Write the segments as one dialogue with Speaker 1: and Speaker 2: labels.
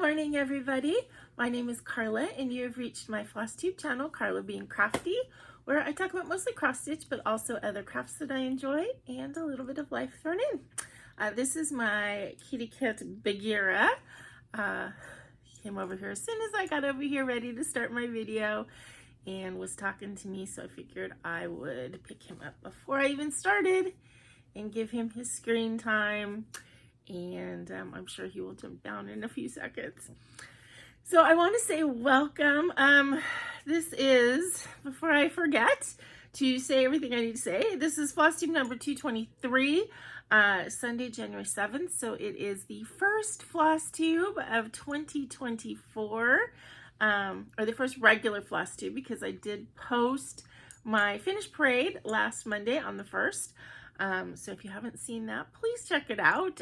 Speaker 1: morning, everybody. My name is Carla, and you have reached my FlossTube channel, KarlaBeingCrafty, where I talk about mostly cross-stitch, but also other crafts that I enjoy, and a little bit of life thrown in. This is my kitty cat, Bagheera. He came over here as soon as I got over here ready to start my video, and was talking to me, so I figured I would pick him up before I even started, and give him his screen time. And I'm sure he will jump down in a few seconds. So I want to say welcome. This is, before I forget to say everything I need to say, this is FlossTube number 223, Sunday, January 7th. So it is the first FlossTube of 2024, or the first regular FlossTube, because I did post my finished parade last Monday on the 1st. So if you haven't seen that, please check it out.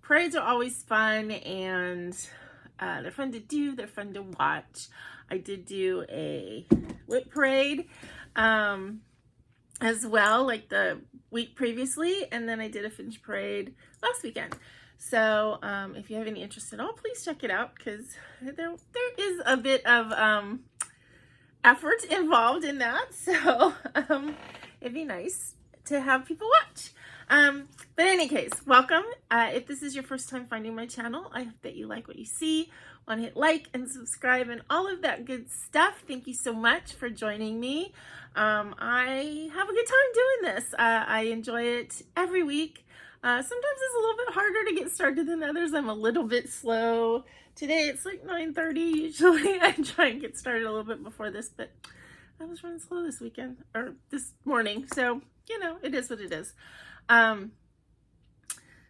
Speaker 1: Parades are always fun, and they're fun to do, they're fun to watch. I did do a whip parade as well, like the week previously, and then I did a finished parade last weekend. So if you have any interest at all, please check it out, because there is a bit of effort involved in that. So it'd be nice to have people watch. But in any case, welcome. If this is your first time finding my channel, I hope that you like what you see. Want to hit like and subscribe and all of that good stuff. Thank you so much for joining me. I have a good time doing this. I enjoy it every week. Sometimes it's a little bit harder to get started than others. I'm a little bit slow. Today it's like 9:30. Usually I try and get started a little bit before this, but I was running slow this weekend, or this morning. So, you know, it is what it is.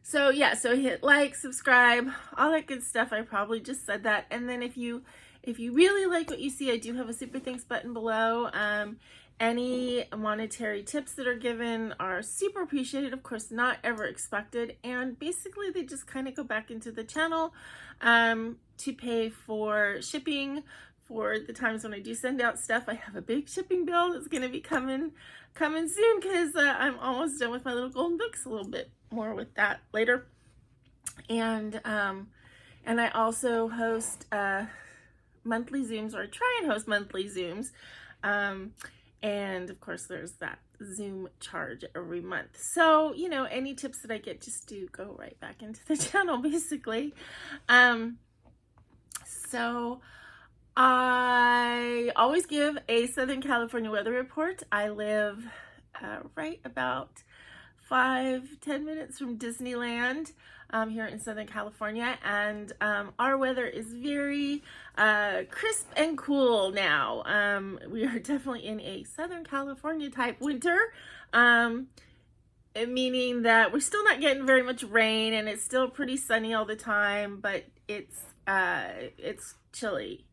Speaker 1: So yeah, so hit like, subscribe, all that good stuff. I probably just said that. And then if you really like what you see, I do have a super thanks button below. Any monetary tips that are given are super appreciated, of course, not ever expected. And basically they just kind of go back into the channel to pay for shipping. For the times when I do send out stuff, I have a big shipping bill that's going to be coming soon, because I'm almost done with my little golden books. A little bit more with that later. And I also host monthly Zooms, or I try and host monthly Zooms. And of course there's that Zoom charge every month. So, you know, any tips that I get just do go right back into the channel, basically. So I always give a Southern California weather report. I live right about 5-10 minutes from Disneyland here in Southern California, and our weather is very crisp and cool now. We are definitely in a Southern California type winter, meaning that we're still not getting very much rain, and it's still pretty sunny all the time, but it's chilly.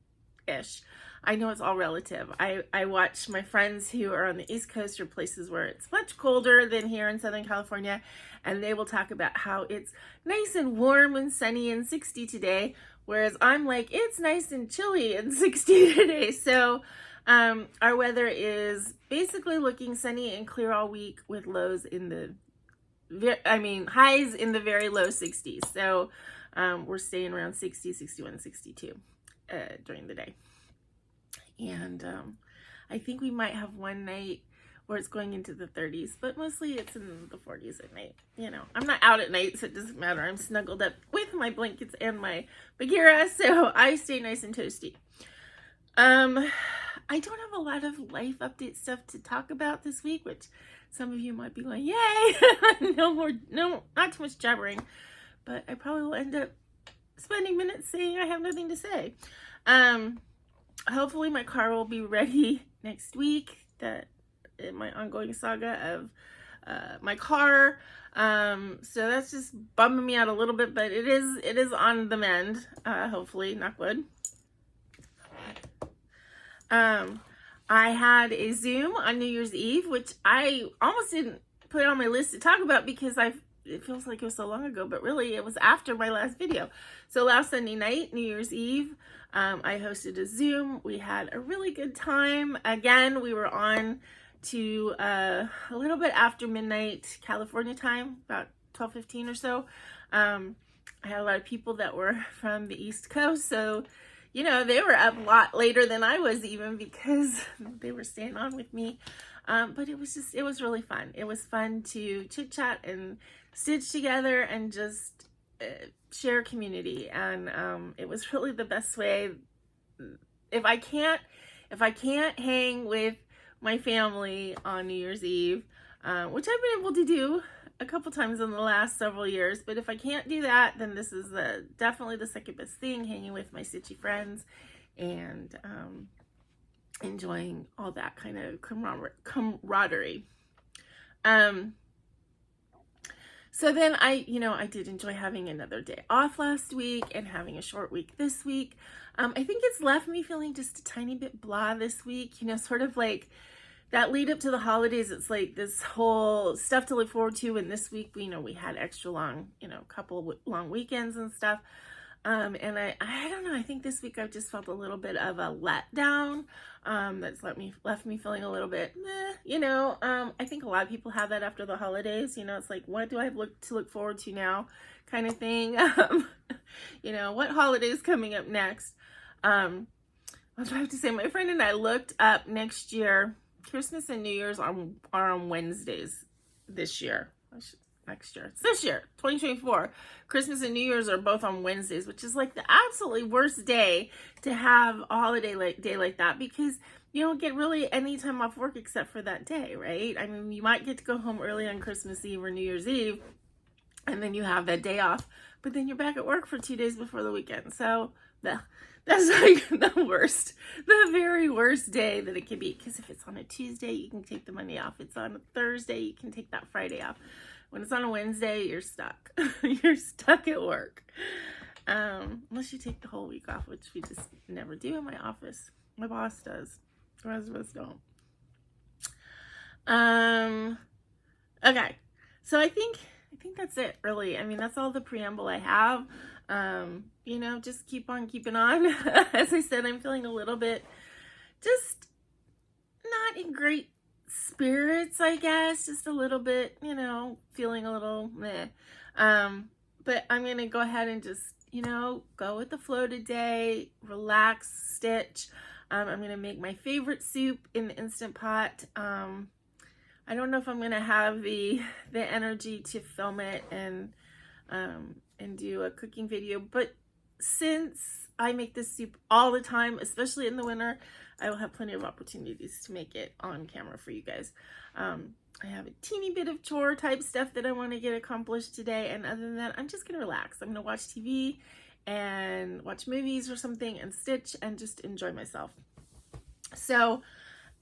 Speaker 1: I know it's all relative. I watch my friends who are on the East Coast, or places where it's much colder than here in Southern California, and they will talk about how it's nice and warm and sunny and 60 today, whereas I'm like, it's nice and chilly and 60 today. So our weather is basically looking sunny and clear all week, with lows in the highs in the very low 60s. So we're staying around 60, 61, 62 during the day. And I think we might have one night where it's going into the 30s, but mostly it's in the 40s at night. You know, I'm not out at night, so it doesn't matter. I'm snuggled up with my blankets and my Bagheera, so I stay nice and toasty. I don't have a lot of life update stuff to talk about this week, which some of you might be like, yay! Not too much jabbering, but I probably will end up spending minutes saying I have nothing to say. Hopefully my car will be ready next week. That my ongoing saga of my car. So that's just bumming me out a little bit, but it is on the mend. Hopefully, knock wood. I had a Zoom on New Year's Eve, which I almost didn't put on my list to talk about, because it feels like it was so long ago, but really it was after my last video. So last Sunday night, New Year's Eve, I hosted a Zoom. We had a really good time. Again, we were on to a little bit after midnight California time, about 12:15 or so. I had a lot of people that were from the East Coast, so, you know, they were up a lot later than I was even because they were staying on with me. But it was really fun. It was fun to chit chat and stitch together and just share community. And it was really the best way. If I can't hang with my family on New Year's Eve, which I've been able to do a couple times in the last several years, but if I can't do that, then this is definitely the second best thing, hanging with my stitchy friends and enjoying all that kind of camaraderie. So then I did enjoy having another day off last week and having a short week this week. I think it's left me feeling just a tiny bit blah this week, you know, sort of like that lead up to the holidays. It's like this whole stuff to look forward to. And this week, we had extra long, couple long weekends and stuff. And I don't know, I think this week I've just felt a little bit of a letdown. That's left me feeling a little bit, I think a lot of people have that after the holidays. It's like, what do I have to look forward to now, kind of thing. What holiday is coming up next? I have to say, my friend and I looked up next year. Christmas and New Year's are on Wednesdays this year. Next year. It's this year, 2024. Christmas and New Year's are both on Wednesdays, which is like the absolutely worst day to have a holiday day like that, because you don't get really any time off work except for that day, right? I mean, you might get to go home early on Christmas Eve or New Year's Eve, and then you have that day off, but then you're back at work for 2 days before the weekend. So that's like the very worst day that it could be, because if it's on a Tuesday, you can take the Monday off. It's on a Thursday, you can take that Friday off. When it's on a Wednesday, you're stuck. You're stuck at work. Unless you take the whole week off, which we just never do in my office. My boss does. The rest of us don't. Okay. So I think that's it, really. I mean, that's all the preamble I have. Just keep on keeping on. As I said, I'm feeling a little bit just not in great spirits, I guess. Just a little bit, feeling a little meh. But I'm going to go ahead and just, go with the flow today, relax, stitch. I'm going to make my favorite soup in the Instant Pot. I don't know if I'm going to have the energy to film it and do a cooking video, but since I make this soup all the time, especially in the winter, I will have plenty of opportunities to make it on camera for you guys. I have a teeny bit of chore type stuff that I want to get accomplished today, and other than that, I'm just going to relax. I'm going to watch TV and watch movies or something and stitch and just enjoy myself. So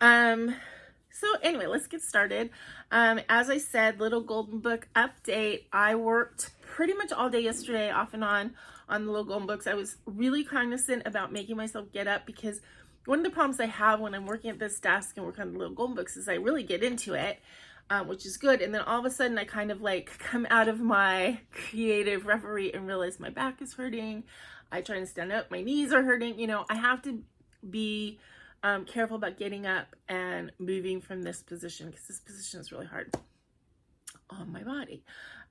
Speaker 1: anyway, let's get started. As I said, little golden book update. I worked pretty much all day yesterday, off and on the little golden books. I was really cognizant about making myself get up, because one of the problems I have when I'm working at this desk and working on the little golden books is I really get into it, which is good. And then all of a sudden I kind of like come out of my creative reverie and realize my back is hurting. I try to stand up, my knees are hurting. I have to be careful about getting up and moving from this position, because this position is really hard on my body.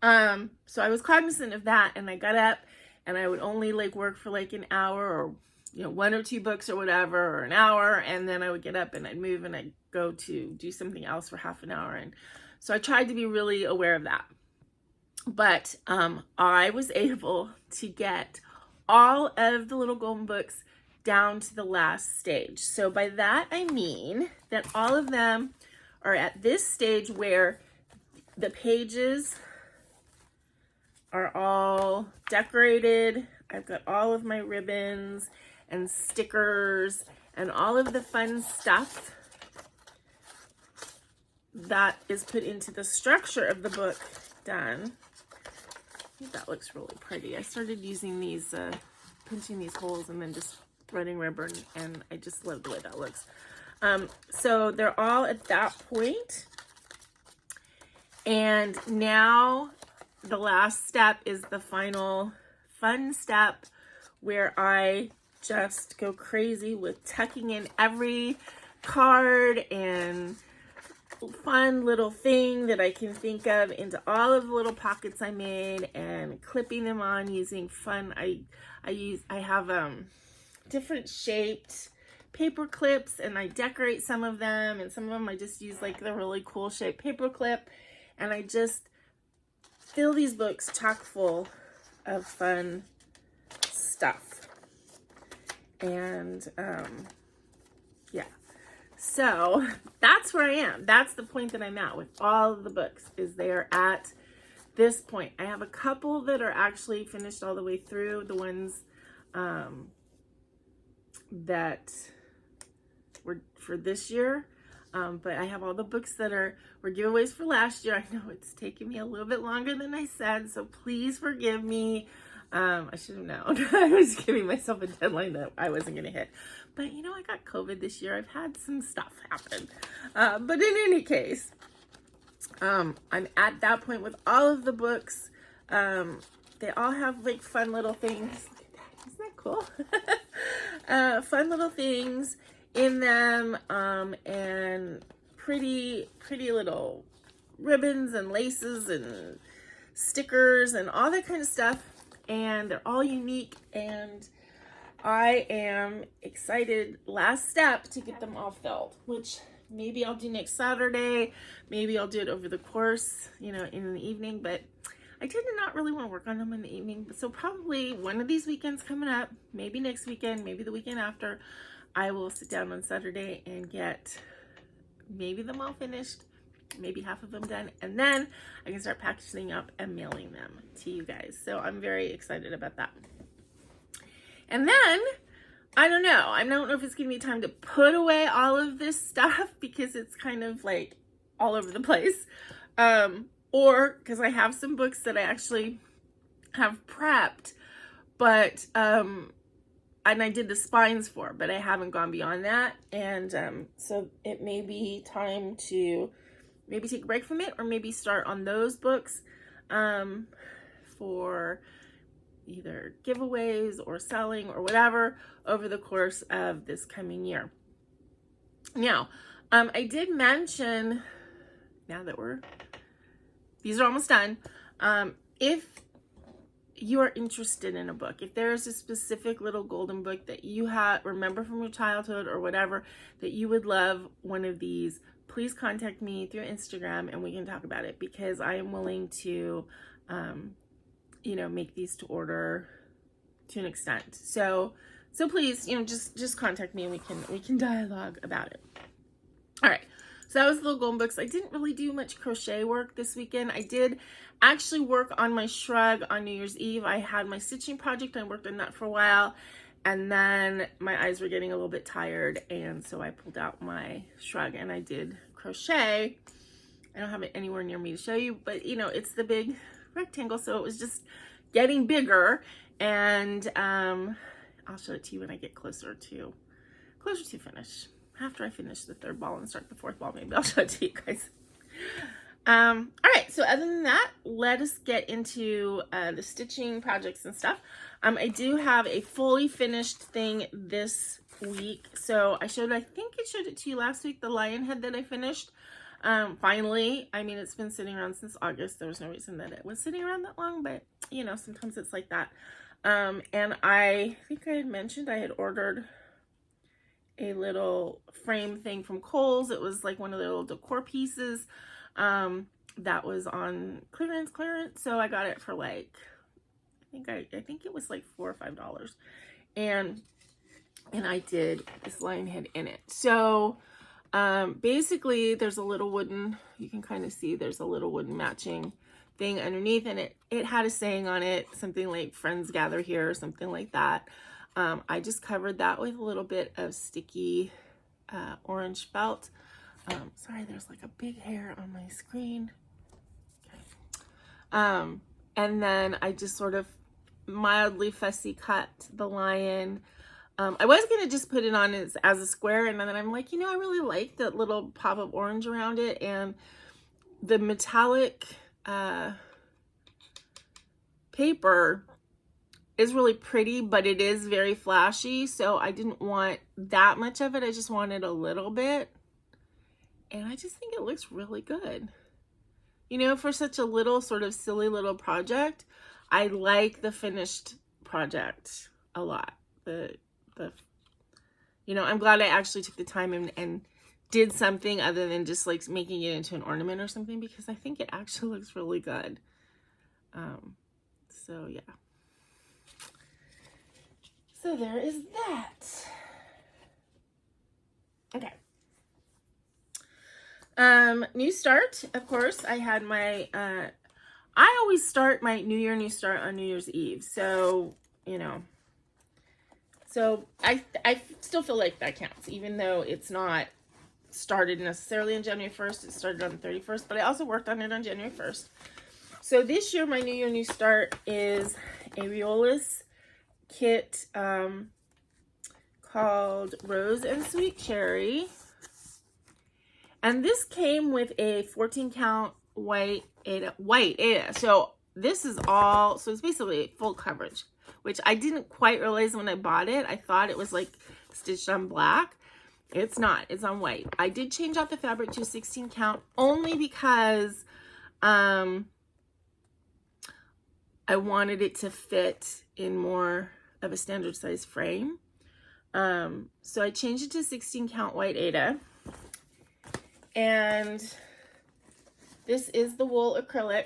Speaker 1: So I was cognizant of that, and I got up, and I would only like work for like an hour, or 1 or 2 books or whatever, or an hour, and then I would get up and I'd move and I'd go to do something else for half an hour. And so I tried to be really aware of that. But I was able to get all of the little golden books down to the last stage. So by that I mean that all of them are at this stage where the pages are all decorated. I've got all of my ribbons and stickers and all of the fun stuff that is put into the structure of the book done. I think that looks really pretty. I started using these, pinching these holes and then just threading ribbon, and I just love the way that looks. So they're all at that point. And now the last step is the final fun step, where I just go crazy with tucking in every card and fun little thing that I can think of into all of the little pockets I made and clipping them on using fun. I have different shaped paper clips, and I decorate some of them, and some of them I just use like the really cool shaped paper clip, and I just fill these books chock full of fun stuff. And yeah, so that's where I am. That's the point that I'm at with all of the books, is they're at this point. I have a couple that are actually finished all the way through, the ones that were for this year, but I have all the books that were giveaways for last year. I know it's taken me a little bit longer than I said, so please forgive me. I should have known. I was giving myself a deadline that I wasn't going to hit. But, you know, I got COVID this year. I've had some stuff happen. But in any case, I'm at that point with all of the books. They all have, like, fun little things. Look at that. Isn't that cool? Fun little things in them, and pretty little ribbons and laces and stickers and all that kind of stuff. And they're all unique, and I am excited, last step, to get them all filled, which maybe I'll do next Saturday, maybe I'll do it over the course, you know, in the evening, but I tend to not really want to work on them in the evening, so probably one of these weekends coming up, maybe next weekend, maybe the weekend after, I will sit down on Saturday and get maybe them all finished, maybe half of them done, and then I can start packaging up and mailing them to you guys. So I'm very excited about that. And then I don't know if it's gonna be time to put away all of this stuff, because it's kind of like all over the place, or because I have some books that I actually have prepped, but and I did the spines for, but I haven't gone beyond that, and so it may be time to maybe take a break from it, or maybe start on those books for either giveaways or selling or whatever over the course of this coming year. Now, I did mention, now that these are almost done, if you are interested in a book, if there is a specific little golden book that you remember from your childhood or whatever, that you would love one of these, please contact me through Instagram and we can talk about it, because I am willing to, you know, make these to order to an extent. So please, you know, just contact me and we can dialogue about it. All right. So that was the little golden books. I didn't really do much crochet work this weekend. I did actually work on my shrug on New Year's Eve. I had my stitching project. I worked on that for a while. And then my eyes were getting a little bit tired, and so I pulled out my shrug and I did crochet. I don't have it anywhere near me to show you, but you know, it's the big rectangle, so it was just getting bigger, and I'll show it to you when I get closer to finish. After I finish the third ball and start the fourth ball, maybe I'll show it to you guys. All right, so other than that, let us get into the stitching projects and stuff. I do have a fully finished thing this week. So I think I showed it to you last week, the lion head that I finished. Finally, I mean, it's been sitting around since August. There was no reason that it was sitting around that long, but you know, sometimes it's like that. And I think I had mentioned I had ordered a little frame thing from Kohl's. It was like one of the little decor pieces that was on clearance. So I got it for like, I think it was like $4 or $5, and I did this lion head in it. So basically there's a little wooden, you can kind of see there's a little wooden matching thing underneath, and it had a saying on it, something like "Friends Gather Here" or something like that. I just covered that with a little bit of sticky orange felt. Sorry, there's like a big hair on my screen. Okay. And then I just sort of mildly fussy cut the lion. I was going to just put it on as a square, and then I'm like, you know, I really like that little pop of orange around it, and the metallic paper is really pretty, but it is very flashy, so I didn't want that much of it. I just wanted a little bit, And I just think it looks really good. You know, for such a little sort of silly little project, I like the finished project a lot. You know, I'm glad I actually took the time and did something other than just like making it into an ornament or something, because I think it actually looks really good. So yeah. So there is that. Okay. New start, of course. I had my, I always start my New Year, New Start on New Year's Eve. So, you know, so I still feel like that counts, even though it's not started necessarily on January 1st. It started on the 31st, but I also worked on it on January 1st. So this year, my New Year, New Start is a Riolis kit, called Rose and Sweet Cherry. And this came with a 14 count white Aida. So this is all, so it's basically full coverage, which I didn't quite realize when I bought it. I thought it was like stitched on black. It's not, it's on white. I did change out the fabric to 16 count only because I wanted it to fit in more of a standard size frame. So I changed it to 16 count white Aida. And this is the wool acrylic.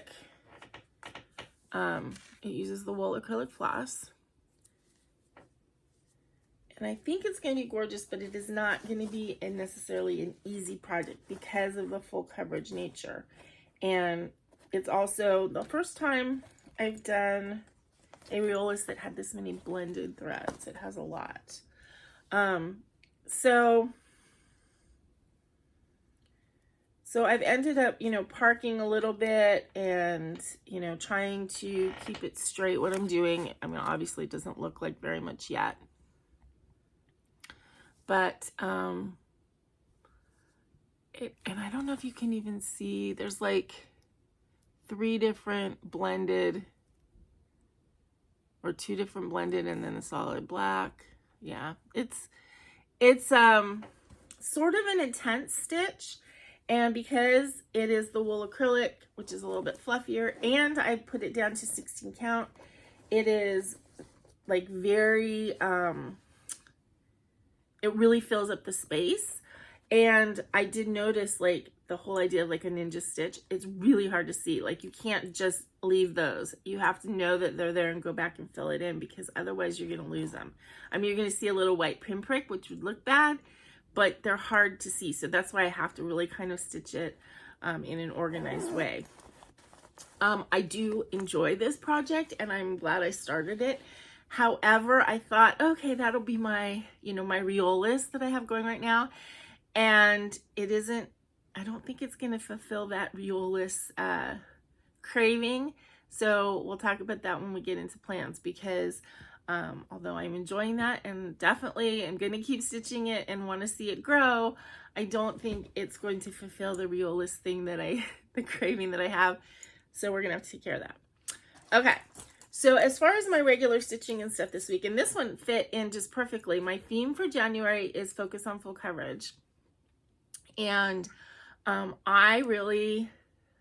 Speaker 1: It uses the wool acrylic floss. And I think it's going to be gorgeous, but it is not going to be necessarily an easy project because of the full coverage nature. And it's also the first time I've done a Riolis that had this many blended threads. It has a lot. So I've ended up, you know, parking a little bit and, you know, trying to keep it straight what I'm doing. I mean, obviously it doesn't look like very much yet. But, and I don't know if you can even see, there's like 3 different blended, or 2 different blended and then a solid black. Yeah, it's sort of an intense stitch. And because it is the wool acrylic, which is a little bit fluffier, and I put it down to 16 count, it is like very, it really fills up the space. And I did notice like the whole idea of like a ninja stitch, it's really hard to see. Like you can't just leave those. You have to know that they're there and go back and fill it in, because otherwise you're going to lose them. I mean, you're going to see a little white pinprick, which would look bad, but they're hard to see. So that's why I have to really kind of stitch it in an organized way. I do enjoy this project and I'm glad I started it. However, I thought, okay, that'll be my, you know, my Riolis that I have going right now. And it isn't, I don't think it's going to fulfill that Riolis craving. So we'll talk about that when we get into plans, because although I'm enjoying that and definitely I'm going to keep stitching it and want to see it grow, I don't think it's going to fulfill the Riolis thing that the craving that I have. So we're going to have to take care of that. Okay. So as far as my regular stitching and stuff this week, and this one fit in just perfectly. My theme for January is focus on full coverage. And I really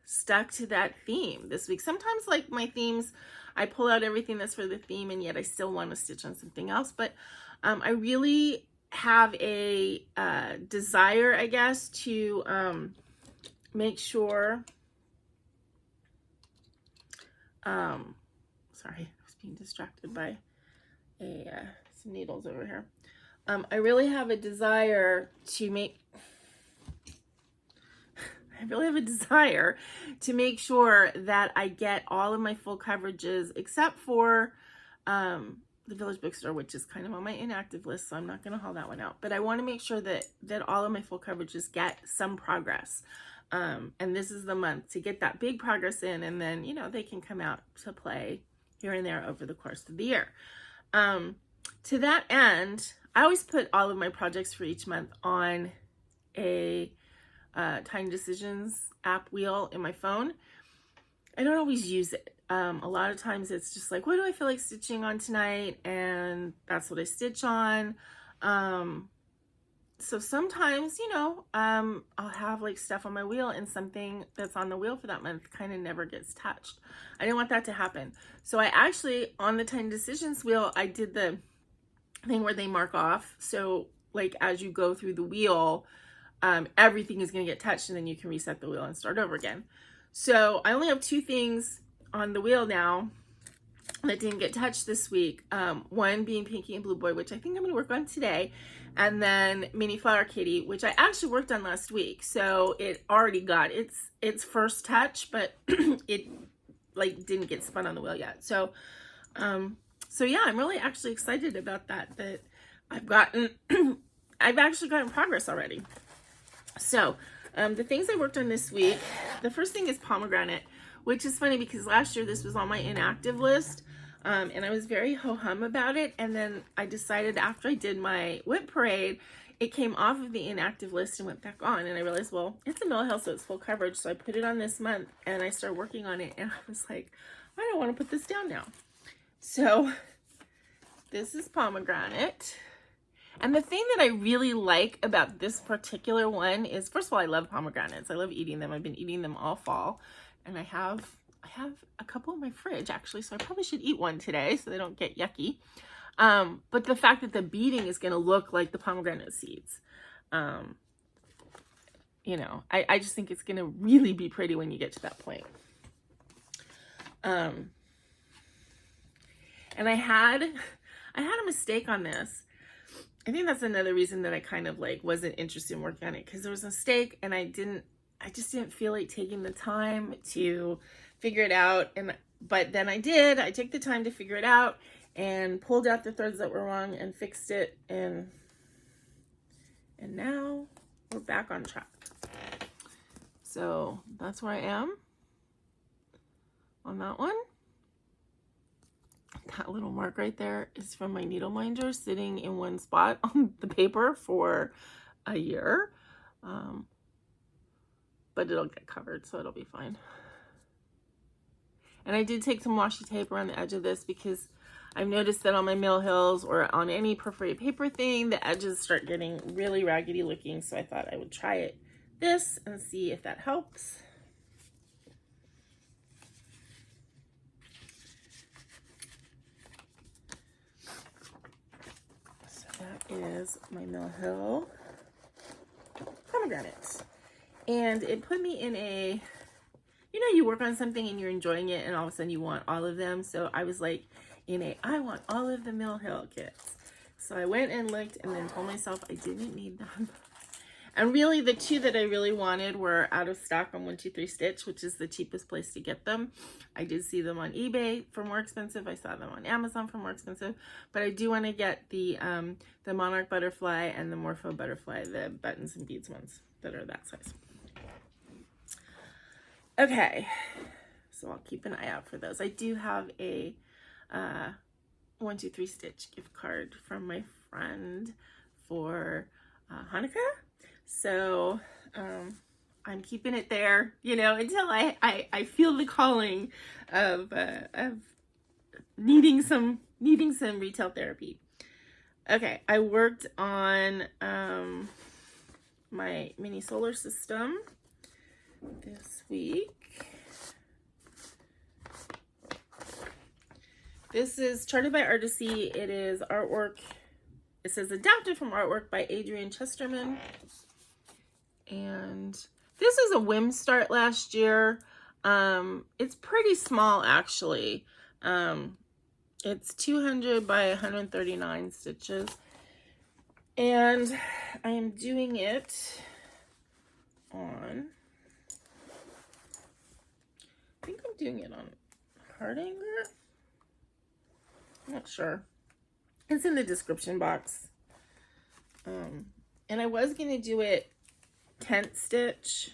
Speaker 1: stuck to that theme this week. Sometimes like my themes, I pull out everything that's for the theme and yet I still want to stitch on something else. But I really have a desire, I guess, to make sure, sorry, I was being distracted by some needles over here. I really have a desire to make sure that I get all of my full coverages except for the Village Bookstore, which is kind of on my inactive list, so I'm not going to haul that one out. But I want to make sure that all of my full coverages get some progress. And this is the month to get that big progress in, and then, you know, they can come out to play here and there over the course of the year. To that end, I always put all of my projects for each month on a Tiny Decisions app wheel in my phone. I don't always use it. A lot of times it's just like, what do I feel like stitching on tonight? And that's what I stitch on. So sometimes, you know, I'll have like stuff on my wheel and something that's on the wheel for that month kind of never gets touched. I didn't want that to happen. So I actually, on the Tiny Decisions wheel, I did the thing where they mark off. So like as you go through the wheel, everything is going to get touched and then you can reset the wheel and start over again. So I only have 2 things on the wheel now that didn't get touched this week. One being Pinky and Blue Boy, which I think I'm going to work on today. And then Mini Flower Kitty, which I actually worked on last week. So it already got its first touch, but it like didn't get spun on the wheel yet. So, so yeah, I'm really actually excited about that I've gotten, I've actually gotten progress already. So, the things I worked on this week, the first thing is pomegranate, which is funny because last year this was on my inactive list. And I was very ho-hum about it. And then I decided after I did my whip parade, it came off of the inactive list and went back on. And I realized, well, it's a mill hill, so it's full coverage. So I put it on this month and I started working on it. And I was like, I don't want to put this down now. So this is pomegranate. And the thing that I really like about this particular one is, first of all, I love pomegranates. I love eating them. I've been eating them all fall. And I have a couple in my fridge actually, so I probably should eat one today so they don't get yucky. But the fact that the beading is going to look like the pomegranate seeds, you know, I just think it's going to really be pretty when you get to that point. And I had a mistake on this. I think that's another reason that I kind of like wasn't interested in working on it, because there was a mistake and I just didn't feel like taking the time to figure it out. But then I did. I took the time to figure it out and pulled out the threads that were wrong and fixed it. And now we're back on track. So that's where I am on that one. That little mark right there is from my needle minder sitting in one spot on the paper for a year. But it'll get covered, so it'll be fine. And I did take some washi tape around the edge of this because I've noticed that on my mill hills or on any perforated paper thing, the edges start getting really raggedy looking. So I thought I would try this and see if that helps. So that is my mill hill pomegranate. And it put me in a, you know, you work on something and you're enjoying it and all of a sudden you want all of them. So I was like in a, I want all of the mill hill kits. So I went and looked and then told myself I didn't need them. And really the 2 that I really wanted were out of stock on 123Stitch, which is the cheapest place to get them. I did see them on eBay for more expensive. I saw them on Amazon for more expensive, but I do want to get the Monarch Butterfly and the Morpho Butterfly, the buttons and beads ones that are that size. Okay, so I'll keep an eye out for those. I do have a 123Stitch gift card from my friend for Hanukkah. So I'm keeping it there, you know, until I feel the calling of needing some retail therapy. Okay, I worked on my mini solar system this week. This is charted by Artisy. It is artwork. It says adapted from artwork by Adrian Chesterman. And this is a whim start last year. It's pretty small actually. It's 200 by 139 stitches. And I am doing it on, I think I'm doing it on Hardanger. I'm not sure. It's in the description box. And I was going to do it tent stitch.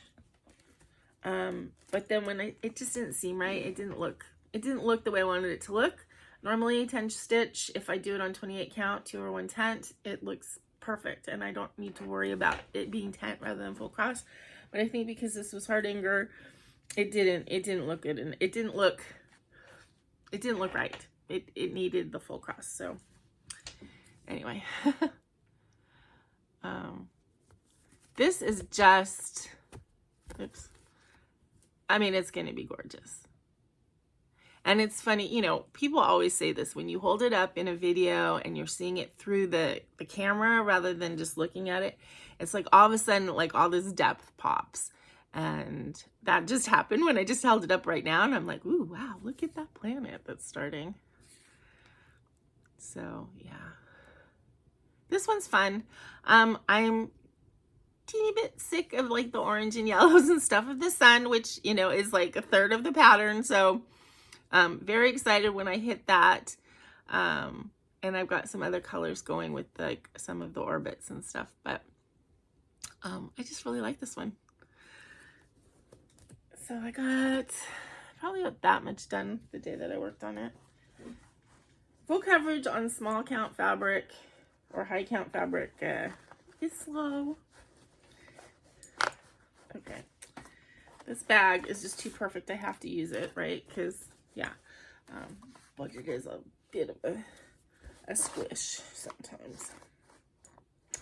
Speaker 1: But then when it just didn't seem right. It didn't look the way I wanted it to look. Normally 10 stitch, if I do it on 28 count, 2 or 1 tent, it looks perfect. And I don't need to worry about it being tent rather than full cross. But I think because this was Hardanger, it didn't look good. And it didn't look right. It needed the full cross. So anyway, This is just, oops. I mean, it's going to be gorgeous. And it's funny, you know, people always say this when you hold it up in a video and you're seeing it through the camera rather than just looking at it. It's like all of a sudden, like all this depth pops. And that just happened when I just held it up right now. And I'm like, ooh, wow, look at that planet that's starting. So, yeah. This one's fun. I'm teeny bit sick of like the orange and yellows and stuff of the sun, which, you know, is like a third of the pattern. So very excited when I hit that. And I've got some other colors going with like some of the orbits and stuff, but I just really like this one. So I got probably about that much done the day that I worked on it. Full coverage on small count fabric or high count fabric is slow. Okay, this bag is just too perfect. I have to use it, right? Because yeah, budget is a bit of a squish sometimes.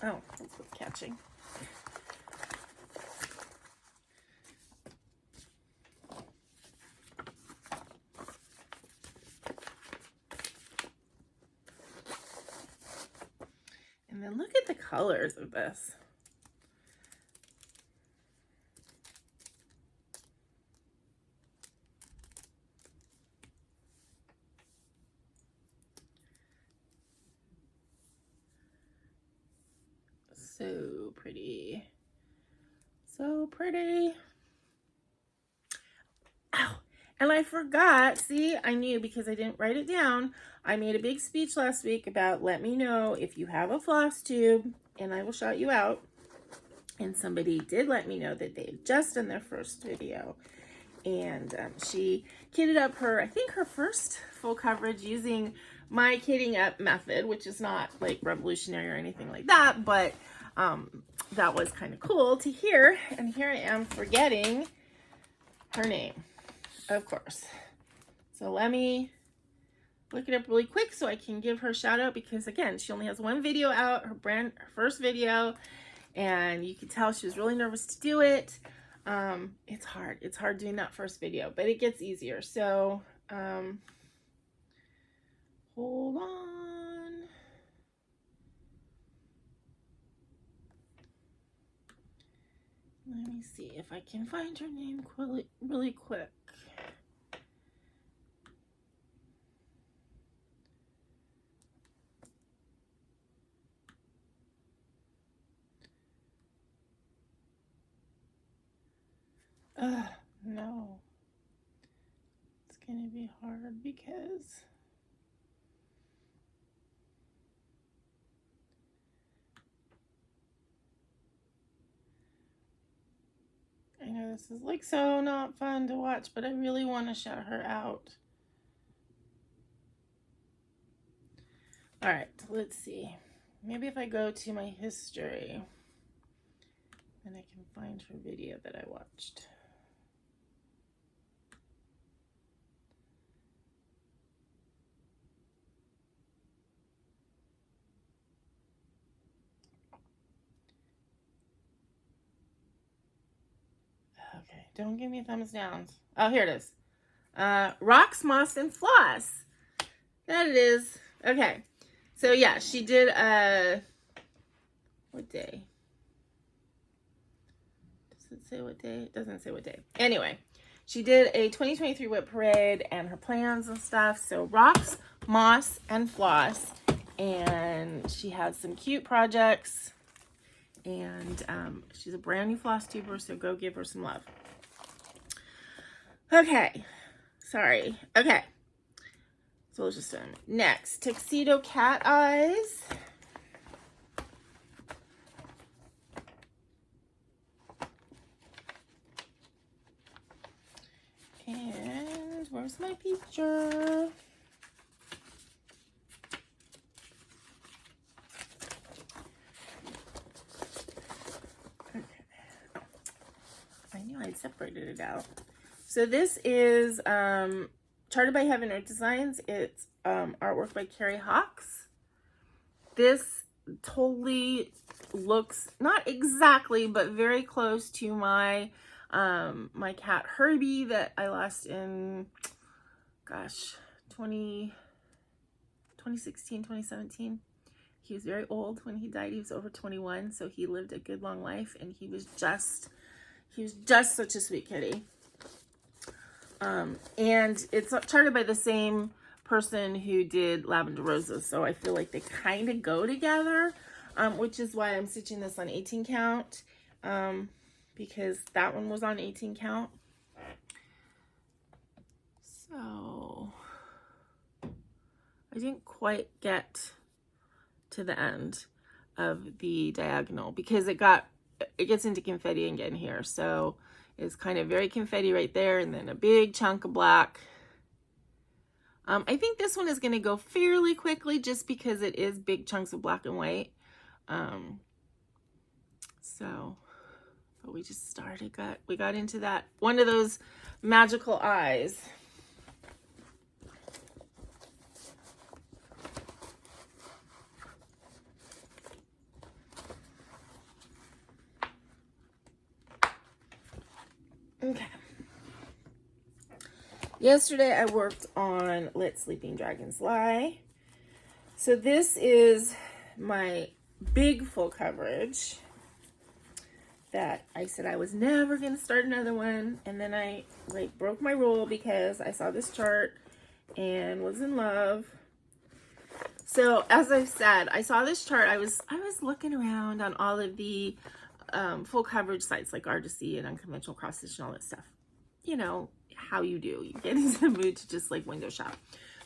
Speaker 1: Oh, that's what's catching. And then look at the colors of this. So pretty. So pretty. Ow. And I forgot, see, I knew because I didn't write it down. I made a big speech last week about let me know if you have a floss tube and I will shout you out. And somebody did let me know that they had just done their first video. And she kitted up her, I think her first full coverage using my kitting up method, which is not like revolutionary or anything like that, but that was kind of cool to hear. And here I am forgetting her name, of course. So let me look it up really quick so I can give her a shout out, because again, she only has one video out, her first video, and you could tell she was really nervous to do it. It's hard doing that first video, but it gets easier. So hold on. Let me see if I can find her name really quick. No. It's gonna be hard because I know this is like so not fun to watch, but I really want to shout her out. All right, let's see. Maybe if I go to my history, then I can find her video that I watched. Okay, don't give me thumbs downs. Oh, here it is. Rocks, Moss, and Floss. That it is. Okay. So yeah, she did what day? Does it say what day? It doesn't say what day. Anyway, she did a 2023 whip parade and her plans and stuff. So rocks, moss, and floss. And she has some cute projects. And she's a brand new floss tuber, so go give her some love. Okay. Sorry. Okay. So we'll just next, Tuxedo Cat Eyes. And where's my picture? I knew I'd separated it out. So this is Charted by Heaven Art Designs. It's artwork by Carrie Hawkes. This totally looks, not exactly, but very close to my my cat Herbie that I lost in, gosh, 2016, 2017. He was very old when he died. He was over 21, so he lived a good long life, and he was just such a sweet kitty. And it's charted by the same person who did Lavender Roses, so I feel like they kind of go together, which is why I'm stitching this on 18 count, because that one was on 18 count. So I didn't quite get to the end of the diagonal because it gets into confetti again here. So it's kind of very confetti right there, and then a big chunk of black. I think this one is going to go fairly quickly just because it is big chunks of black and white. But we just started, we got into that, one of those magical eyes. Okay. Yesterday I worked on Let Sleeping Dragons Lie. So this is my big full coverage that I said I was never going to start another one. And then I broke my rule because I saw this chart and was in love. So as I said, I saw this chart. I was looking around on all of the full coverage sites like Artisy and Unconventional Cross Stitch and all that stuff. You know how you do. You get into the mood to just like window shop.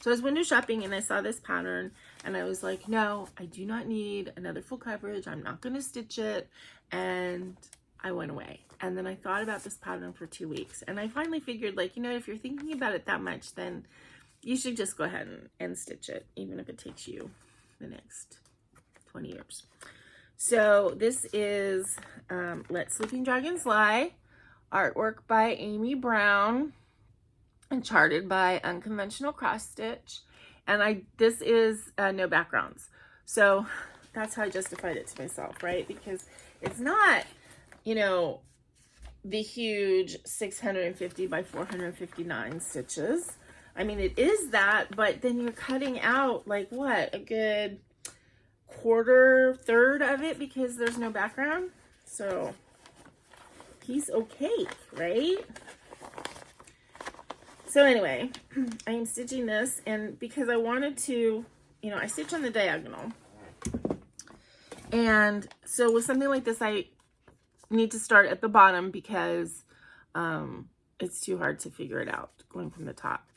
Speaker 1: So I was window shopping and I saw this pattern and I was like, no, I do not need another full coverage. I'm not going to stitch it. And I went away. And then I thought about this pattern for 2 weeks. And I finally figured, like, you know, if you're thinking about it that much, then you should just go ahead and stitch it, even if it takes you the next 20 years. So this is Let Sleeping Dragons Lie, artwork by Amy Brown, and charted by Unconventional Cross Stitch. And this is no backgrounds. So that's how I justified it to myself, right? Because it's not, you know, the huge 650 by 459 stitches. I mean, it is that, but then you're cutting out like what, a good third of it because there's no background. So piece of cake, right? So anyway, I am stitching this, and because I wanted to, you know, I stitch on the diagonal. And so with something like this, I need to start at the bottom because it's too hard to figure it out going from the top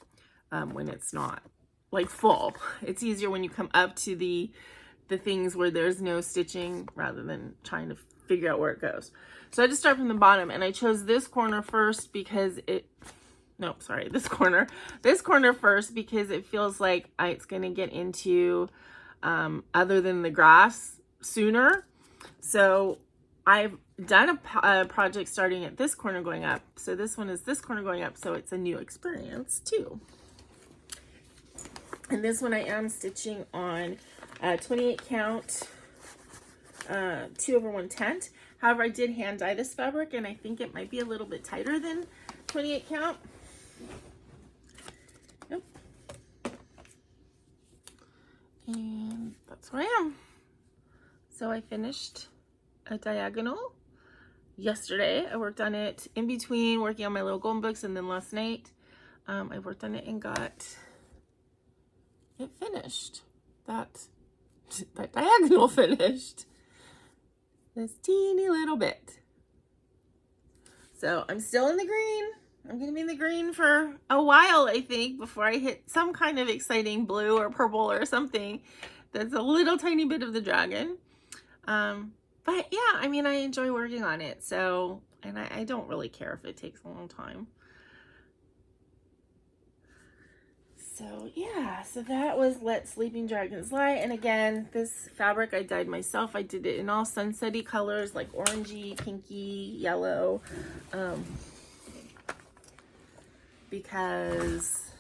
Speaker 1: when it's not like full. It's easier when you come up to the things where there's no stitching rather than trying to figure out where it goes. So I just start from the bottom, and I chose this corner first because this corner first because it feels like it's going to get into other than the grass sooner. So I've done a project starting at this corner going up. So this one is this corner going up. So it's a new experience too. And this one I am stitching on 28 count 2/110. However, I did hand dye this fabric and I think it might be a little bit tighter than 28 count. Yep. And that's where I am. So I finished a diagonal yesterday. I worked on it in between working on my little golden books, and then last night I worked on it and got it finished. That diagonal finished. This teeny little bit. So I'm still in the green. I'm going to be in the green for a while, I think, before I hit some kind of exciting blue or purple or something that's a little tiny bit of the dragon. But yeah, I mean, I enjoy working on it. So, and I don't really care if it takes a long time. So yeah, so that was Let Sleeping Dragons Lie. And again, this fabric I dyed myself. I did it in all sunsetty colors like orangey, pinky, yellow. Because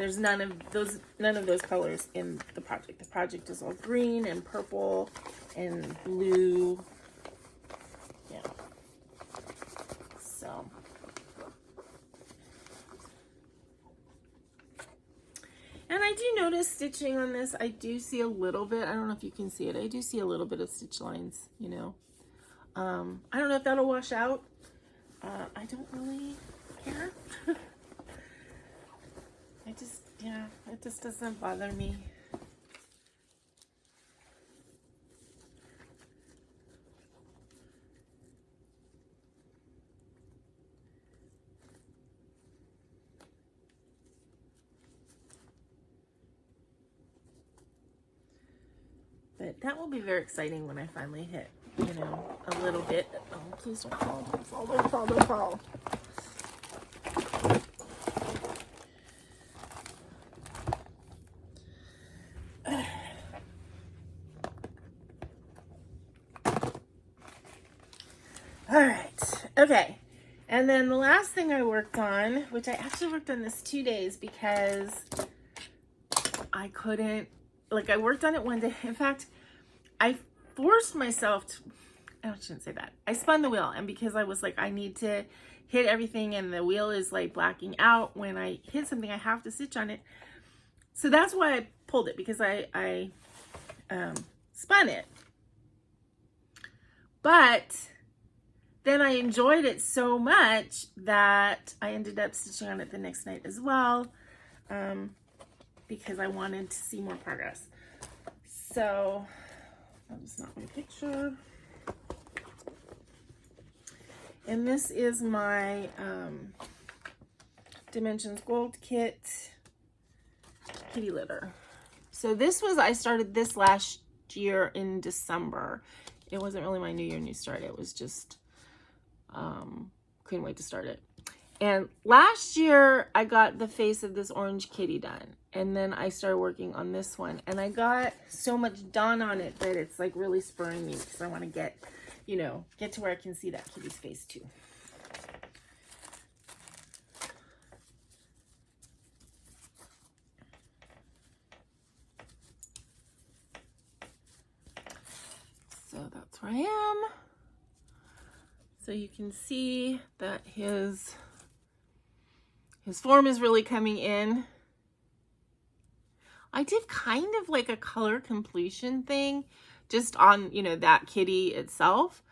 Speaker 1: there's none of those colors in the project. The project is all green and purple and blue. Yeah. So. And I do notice stitching on this. I do see a little bit. I don't know if you can see it. I do see a little bit of stitch lines, you know. I don't know if that'll wash out. I don't really care. Yeah, it just doesn't bother me. But that will be very exciting when I finally hit, you know, a little bit. Oh, please don't fall, don't fall, don't fall, don't fall. All right, okay. And then the last thing I worked on, which I actually worked on this 2 days because I couldn't, like I worked on it one day. In fact, I forced myself to, I shouldn't say that. I spun the wheel, and because I was like, I need to hit everything and the wheel is like blacking out. When I hit something, I have to stitch on it. So that's why I pulled it, because I spun it. But then I enjoyed it so much that I ended up stitching on it the next night as well, because I wanted to see more progress. So that was not my picture. And this is my Dimensions Gold Kit kitty litter. So this was, I started this last year in December. It wasn't really my New Year, New Start. It was just, couldn't wait to start it. And last year I got the face of this orange kitty done. And then I started working on this one. And I got so much done on it that it's like really spurring me, because I want to get, you know, get to where I can see that kitty's face too. So that's where I am. So you can see that his form is really coming in. I did kind of like a color completion thing just on, you know, that kitty itself,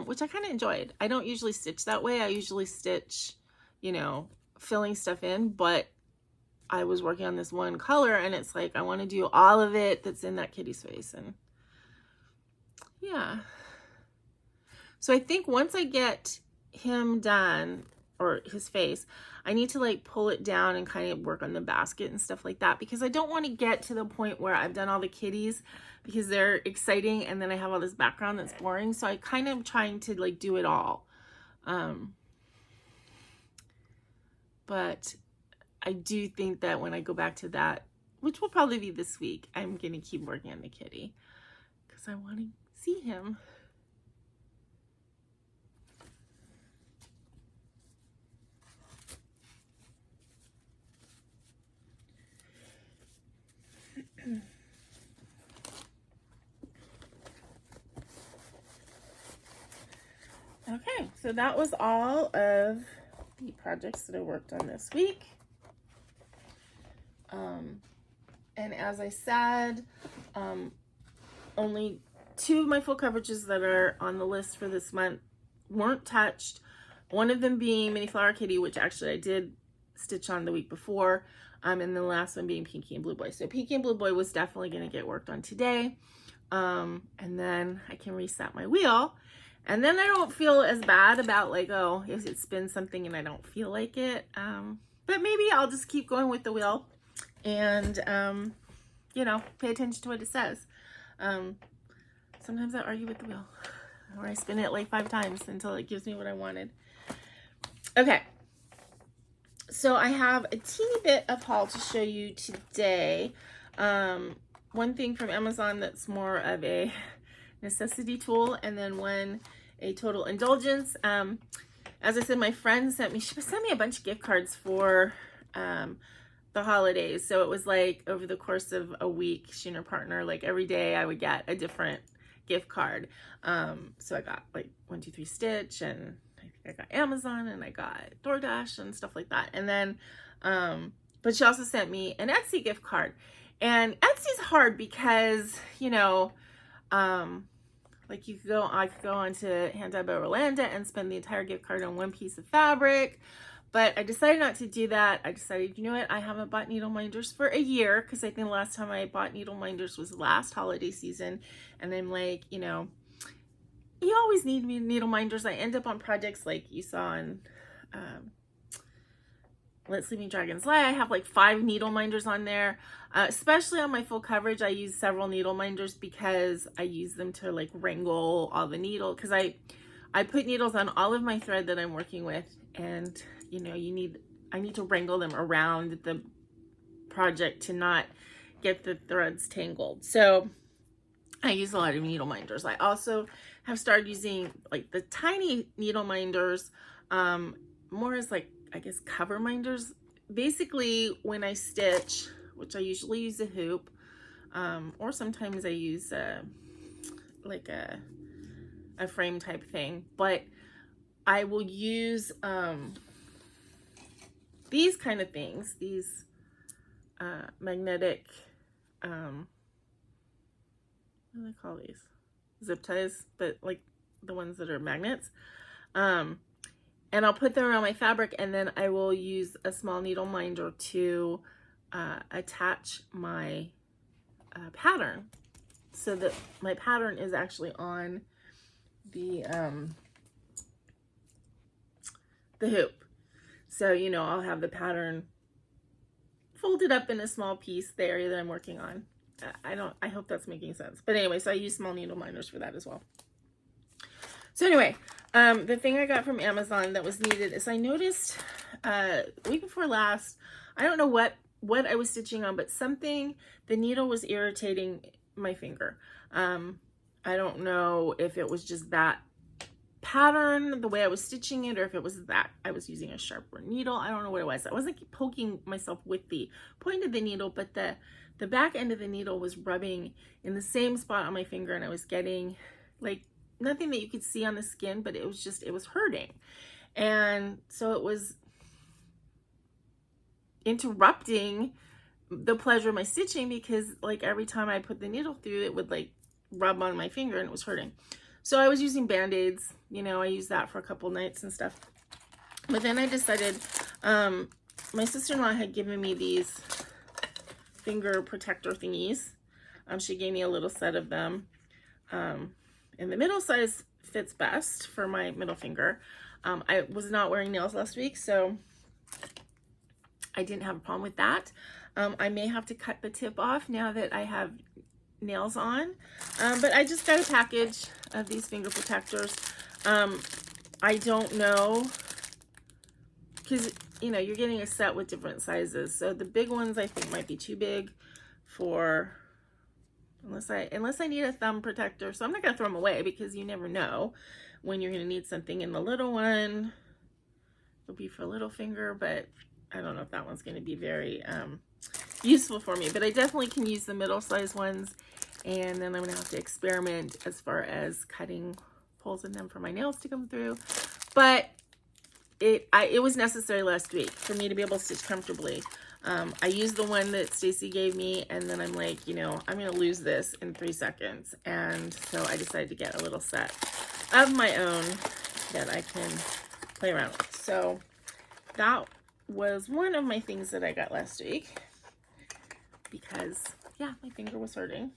Speaker 1: which I kind of enjoyed. I don't usually stitch that way. I usually stitch, you know, filling stuff in, but I was working on this one color and it's like, I want to do all of it that's in that kitty's face. And yeah. So I think once I get him done, or his face, I need to like pull it down and kind of work on the basket and stuff like that, because I don't want to get to the point where I've done all the kitties because they're exciting and then I have all this background that's boring. So I kind of trying to like do it all. But I do think that when I go back to that, which will probably be this week, I'm going to keep working on the kitty because I want to see him. Okay, so that was all of the projects that I worked on this week. And as I said, only 2 of my full coverages that are on the list for this month weren't touched. One of them being Mini Flower Kitty, which actually I did stitch on the week before. And the last one being Pinky and Blue Boy. So Pinky and Blue Boy was definitely going to get worked on today. And then I can reset my wheel. And then I don't feel as bad about like, oh, if it spins something and I don't feel like it. But maybe I'll just keep going with the wheel and, you know, pay attention to what it says. Sometimes I argue with the wheel, or I spin it like 5 times until it gives me what I wanted. Okay. So I have a teeny bit of haul to show you today. One thing from Amazon that's more of a necessity tool, and then one a total indulgence. As I said, my friend sent me, she sent me a bunch of gift cards for the holidays. So it was like over the course of a week, she and her partner, like every day I would get a different gift card. So I got like 123Stitch, and I think I got Amazon, and I got DoorDash and stuff like that. And then, but she also sent me an Etsy gift card. And Etsy's hard because, you know, like I could go onto Handbag and spend the entire gift card on one piece of fabric. But I decided not to do that. I decided, you know what, I haven't bought needle minders for a year, because I think the last time I bought needle minders was last holiday season. And I'm like, you know, you always need needle minders. I end up on projects like you saw in Let's Sleeping Dragons Lie. I have like 5 needle minders on there. Especially on my full coverage, I use several needle minders because I use them to like wrangle all the needle. Because I put needles on all of my thread that I'm working with, and you know, I need to wrangle them around the project to not get the threads tangled. So I use a lot of needle minders. I also have started using like the tiny needle minders, more as like, I guess, cover minders. Basically, when I stitch, which I usually use a hoop, or sometimes I use like a frame type thing, but I will use these kind of things, these magnetic, what do they call these? Zip ties, but like the ones that are magnets. And I'll put them around my fabric, and then I will use a small needle minder to attach my pattern, so that my pattern is actually on the hoop. So, you know, I'll have the pattern folded up in a small piece, the area that I'm working on. I hope that's making sense. But anyway, so I use small needle minders for that as well. So anyway, the thing I got from Amazon that was needed is I noticed week before last, I don't know what I was stitching on, but the needle was irritating my finger. I don't know if it was just that pattern, the way I was stitching it, or if it was that I was using a sharper needle. I don't know what it was. I wasn't poking myself with the point of the needle, but the back end of the needle was rubbing in the same spot on my finger, and I was getting like nothing that you could see on the skin, but it was hurting. And so it was interrupting the pleasure of my stitching, because like every time I put the needle through, it would like rub on my finger and it was hurting. So I was using Band-Aids, you know, I used that for a couple nights and stuff. But then I decided, my sister-in-law had given me these finger protector thingies. She gave me a little set of them. And the middle size fits best for my middle finger. I was not wearing nails last week, so I didn't have a problem with that. I may have to cut the tip off now that I have nails on, but I just got a package of these finger protectors. I don't know, because you know, you're getting a set with different sizes, so the big ones I think might be too big for, unless I need a thumb protector. So I'm not gonna throw them away, because you never know when you're gonna need something. In the little one, it'll be for little finger, but I don't know if that one's gonna be very useful for me. But I definitely can use the middle size ones, and then I'm gonna have to experiment as far as cutting holes in them for my nails to come through. But it was necessary last week for me to be able to stitch comfortably. I used the one that Stacy gave me, and then I'm like, you know, I'm gonna lose this in 3 seconds, and so I decided to get a little set of my own that I can play around with. So that was one of my things that I got last week, because yeah, my finger was hurting.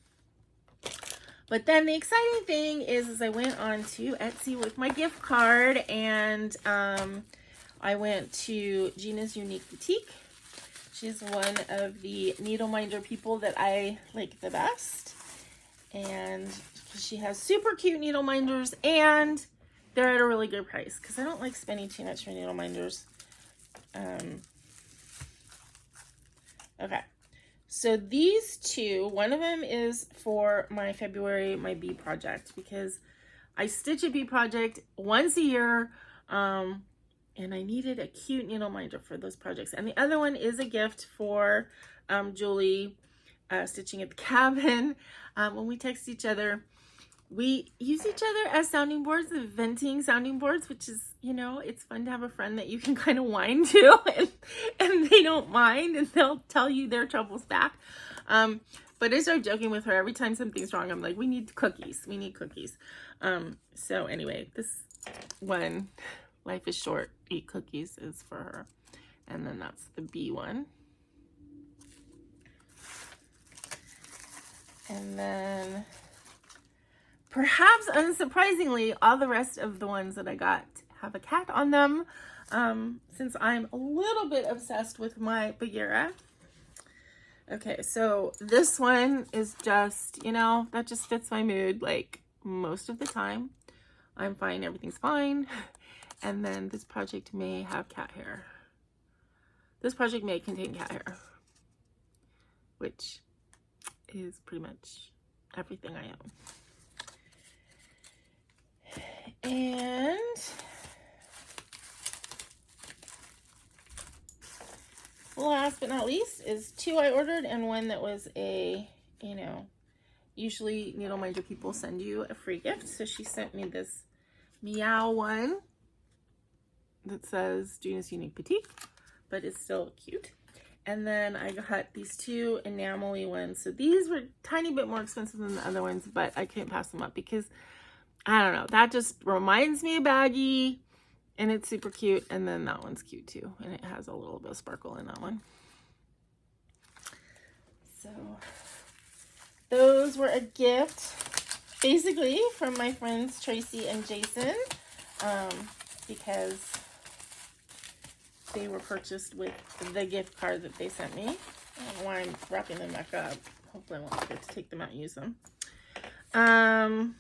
Speaker 1: But then the exciting thing is I went on to Etsy with my gift card, and I went to Gina's Unique Boutique. She's one of the needle minder people that I like the best, and she has super cute needle minders, and they're at a really good price, because I don't like spending too much for needle minders. Okay, so these two, one of them is for my February, my bee project, because I stitch a bee project once a year. And I needed a cute needle minder for those projects. And the other one is a gift for Julie, Stitching at the Cabin. When we text each other, we use each other as sounding boards, venting sounding boards, which is, you know, it's fun to have a friend that you can kind of whine to and they don't mind and they'll tell you their troubles back. But I start joking with her every time something's wrong. I'm like, we need cookies. We need cookies. So anyway, this one, Life is Short, Eat Cookies, is for her. And then that's the B one. And then, perhaps unsurprisingly, all the rest of the ones that I got have a cat on them. Since I'm a little bit obsessed with my Bagheera. Okay, so this one is just, you know, that just fits my mood, like, most of the time. I'm fine, everything's fine. And then this project may have cat hair. This project may contain cat hair, which is pretty much everything I own. And last but not least is two I ordered and one that was a, you know, usually needle minder people send you a free gift. So she sent me this meow one that says Genus Unique Petite, but it's still cute. And then I got these two enamel-y ones. So these were a tiny bit more expensive than the other ones, but I couldn't pass them up because, I don't know, that just reminds me of Baggy. And it's super cute. And then that one's cute too. And it has a little bit of sparkle in that one. So those were a gift basically from my friends Tracy and Jason. Because they were purchased with the gift card that they sent me. I don't know why I'm wrapping them back up. Hopefully I won't forget to take them out and use them. And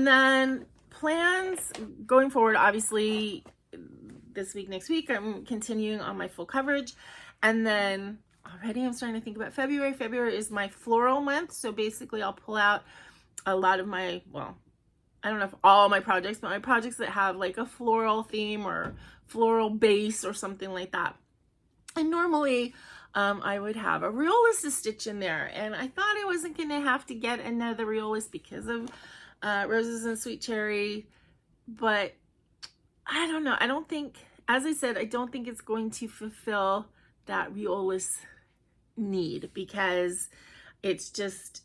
Speaker 1: then plans going forward, obviously this week, next week, I'm continuing on my full coverage. And then already I'm starting to think about February. February is my floral month. So basically I'll pull out a lot of my, well, I don't know if all my projects, but my projects that have like a floral theme or floral base or something like that. And normally I would have a Riolis to stitch in there. And I thought I wasn't going to have to get another Riolis because of Roses and Sweet Cherry, but I don't know. I don't think, as I said, I don't think it's going to fulfill that Riolis need because it's just,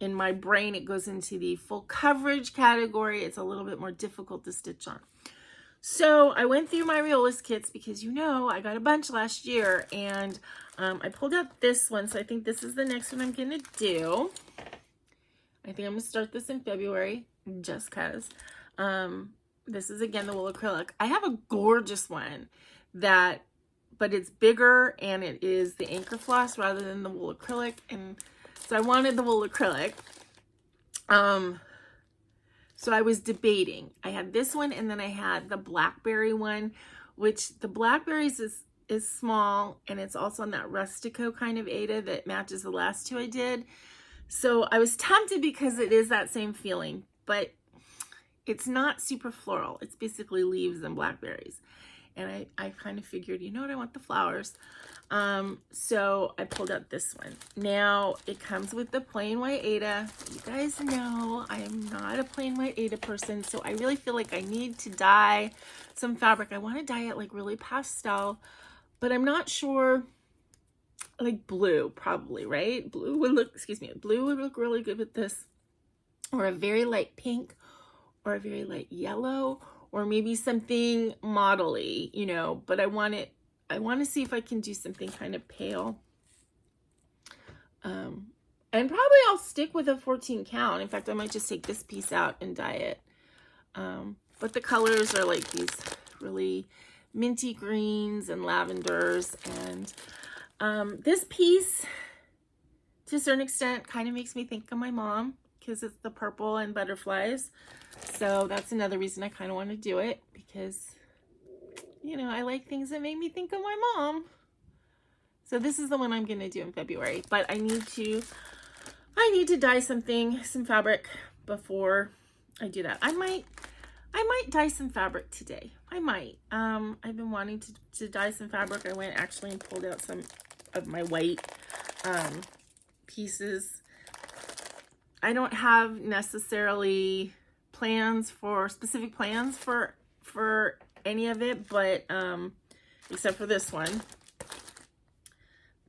Speaker 1: in my brain, it goes into the full coverage category. It's a little bit more difficult to stitch on. So I went through my Riolis kits because, you know, I got a bunch last year and I pulled out this one. So I think this is the next one I'm going to do. I think I'm going to start this in February just because. This is, again, the wool acrylic. I have a gorgeous one that, but it's bigger and it is the anchor floss rather than the wool acrylic. And so I wanted the wool acrylic. So I was debating. I had this one and then I had the blackberry one, which the blackberries is small and it's also on that rustico kind of Aida that matches the last two I did. So I was tempted because it is that same feeling, but it's not super floral. It's basically leaves and blackberries. And I kind of figured, you know what, I want the flowers. So I pulled out this one. Now it comes with the plain white Aida. You guys know I am not a plain white Aida person, so I really feel like I need to dye some fabric. I want to dye it like really pastel, but I'm not sure. Like blue, probably, right? Blue would look, blue would look really good with this, or a very light pink, or a very light yellow, or maybe something modelly, you know, but I want to see if I can do something kind of pale. And probably I'll stick with a 14 count. In fact, I might just take this piece out and dye it. But the colors are like these really minty greens and lavenders. And this piece, to a certain extent, kind of makes me think of my mom because it's the purple and butterflies. So that's another reason I kind of want to do it because, you know, I like things that make me think of my mom. So this is the one I'm going to do in February, but I need to dye some fabric before I do that. I might I might dye some fabric today. I might. I've been wanting to dye some fabric. I went actually and pulled out some of my white pieces. I don't have necessarily specific plans for any of it, but except for this one.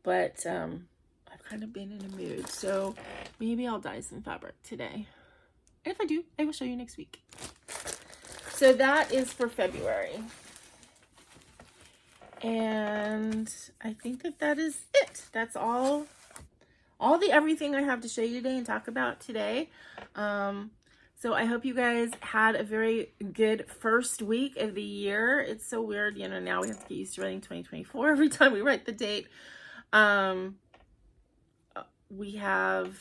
Speaker 1: But I've kind of been in a mood, so maybe I'll dye some fabric today. And if I do, I will show you next week. So that is for February. And I think that is it. That's all the everything I have to show you today and talk about today. So I hope you guys had a very good first week of the year. It's so weird, you know, now we have to get used to writing 2024 every time we write the date. We have,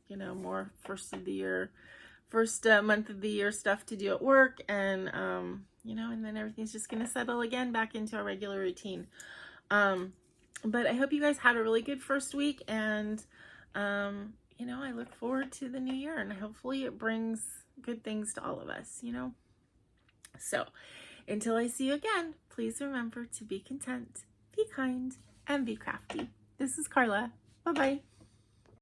Speaker 1: you know, more first month of the year stuff to do at work, and, you know, and then everything's just going to settle again back into our regular routine. But I hope you guys had a really good first week, and, you know, I look forward to the new year, and hopefully it brings good things to all of us, you know. So until I see you again, please remember to be content, be kind, and be crafty. This is Carla. Bye-bye.